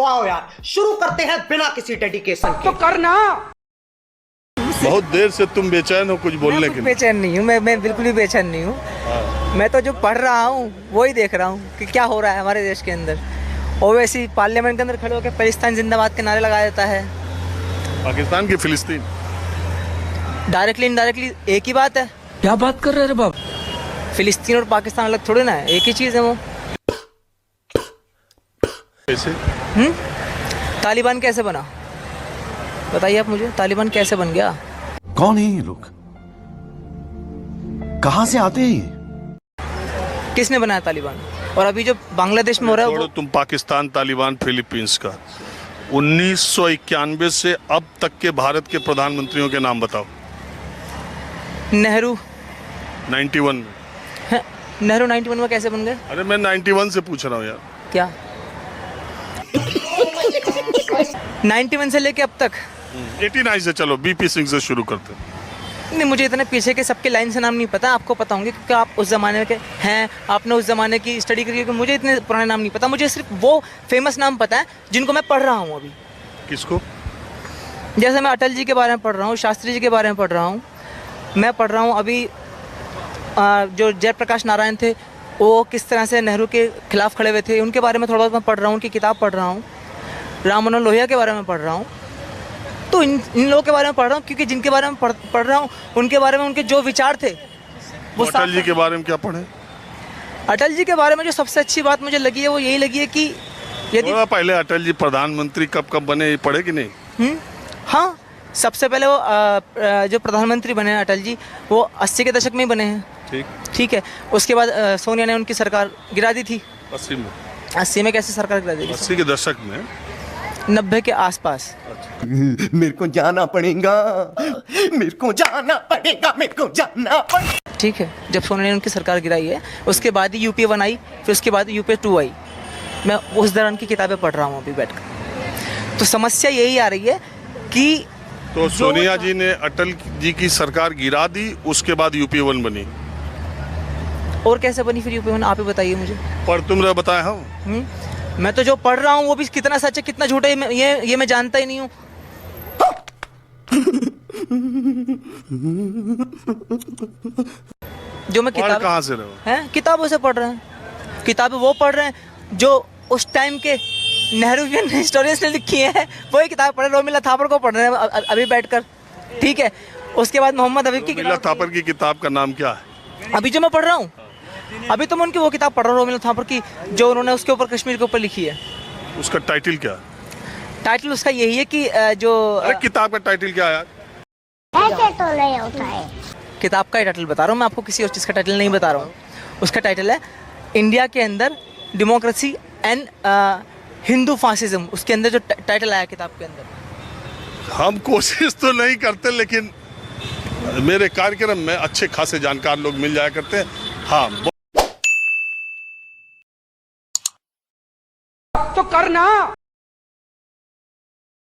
तो आओ यार शुरू करते हैं बिना किसी डेडिकेशन के। तो करना। बहुत देर से तुम बेचैन हो कुछ बोलने के लिए। बेचैन नहीं हूँ मैं बिल्कुल भी बेचैन नहीं हूँ। मैं तो जो पढ़ रहा हूँ वही देख रहा हूँ कि क्या हो रहा है हमारे देश के अंदर। ओवैसी पार्लियामेंट के अंदर खड़े होकर पाकिस्तान जिंदाबाद के नारे लगाया जाता है। पाकिस्तान की फिलिस्तीन डायरेक्टली इनडायरेक्टली एक ही बात है। क्या बात कर रहे हैं बाप? फिलिस्तीन और पाकिस्तान अलग थोड़ी ना है, एक ही चीज़ है वो। कैसे? तालिबान कैसे बना बताइए आप मुझे, तालिबान कैसे बन गया? कौन है ये लोग, कहां से आते हैं ये? किसने बनाया तालिबान? और अभी जो बांग्लादेश में हो रहा है वो तुम पाकिस्तान, तालिबान, फिलीपींस का 1991 से अब तक के भारत के प्रधानमंत्रियों के नाम बताओ। नेहरू 91 में। नेहरू 91 में कैसे बन गए? अरे मैं 91 से पूछ रहा हूँ यार। क्या 91 से लेके अब तक? 89 से चलो, बीपी सिंह से शुरू करते हैं। नहीं, मुझे इतने पीछे के सबके लाइन से नाम नहीं पता, आपको पता होंगे क्योंकि आप उस ज़माने के हैं, आपने उस ज़माने की स्टडी करी है। मुझे इतने पुराने नाम नहीं पता, मुझे सिर्फ वो फेमस नाम पता है जिनको मैं पढ़ रहा हूँ अभी। किसको? जैसे मैं अटल जी के बारे में पढ़ रहा हूँ, शास्त्री जी के बारे में पढ़ रहा हूँ, मैं पढ़ रहा हूँ अभी जो जयप्रकाश नारायण थे वो किस तरह से नेहरू के खिलाफ खड़े हुए थे, उनके बारे में थोड़ा बहुत मैं पढ़ रहा हूँ, उनकी किताब पढ़ रहा हूँ। राम मनोहर लोहिया के बारे में पढ़ रहा हूँ। तो इन लोगों के बारे में पढ़ रहा हूँ क्योंकि जिनके बारे में पढ़ रहा हूँ उनके बारे में उनके जो विचार थे वो। अटल जी के बारे में क्या पढ़े? अटल जी के बारे में जो सबसे अच्छी बात मुझे लगी है वो यही लगी है कि यदि पहले अटल जी प्रधानमंत्री कब बने ये पढ़े कि नहीं? हाँ, सबसे पहले वो जो प्रधानमंत्री बने हैं अटल जी वो 80 के दशक में ही बने हैं। ठीक है। उसके बाद सोनिया ने उनकी सरकार गिरा दी थी। 80 में कैसे सरकार गिरा दी? 80 के दशक में, 90 के आसपास। मेरे को जाना पड़ेगा, मेरे को जाना पड़ेगा, मेरे को जाना पड़ेगा। ठीक है, जब सोनिया ने उनकी सरकार गिराई है उसके बाद ही यूपीए 1 आई, फिर उसके बाद यूपीए 2 आई। मैं उस दौरान की किताबें पढ़ रहा हूँ अभी बैठकर। तो समस्या यही आ रही है कि तो सोनिया जी ने अटल जी की सरकार गिरा दी, उसके बाद यूपीए 1 बनी। और कैसे बनी फिर यूपीए 1? आप ही बताइए मुझे। पर तुमने बताया हूँ। मैं तो जो पढ़ रहा हूँ वो भी कितना सच है कितना झूठ है ये मैं जानता ही नहीं हूँ। जो मैं किताब कहाँ से रहे हैं, किताबों से पढ़ रहे हैं, किताबें वो पढ़ रहे हैं जो उस टाइम के नेहरूवियन हिस्टोरियंस ने लिखी है, वही किताब पढ़ रहे। रोमिला थापर को पढ़ रहे हैं अभी बैठकर। ठीक है। उसके बाद मोहम्मद हबीब की रोमिला थापर की किताब का नाम क्या है? अभी जो मैं पढ़ रहा हूँ, अभी तो मैं उनकी वो किताब पढ़ रहा हूँ रोमिला थापर की, जो उन्होंने उसके ऊपर कश्मीर के ऊपर लिखी है। उसका टाइटल क्या? टाइटल उसका यही है कि जो किताब का टाइटल क्या है? ऐसे तो नहीं होता है। किताब का टाइटल बता रहा हूँ मैं आपको, किसी और चीज़ का टाइटल नहीं बता रहा हूँ। उसका टाइटल है इंडिया के अंदर डेमोक्रेसी एंड हिंदू फासिज्म। उसके अंदर जो टाइटल आया किताब के अंदर। हम कोशिश तो नहीं करते, लेकिन मेरे कार्यक्रम में अच्छे खासे जानकार लोग मिल जाया करते हैं। हाँ, तो करना।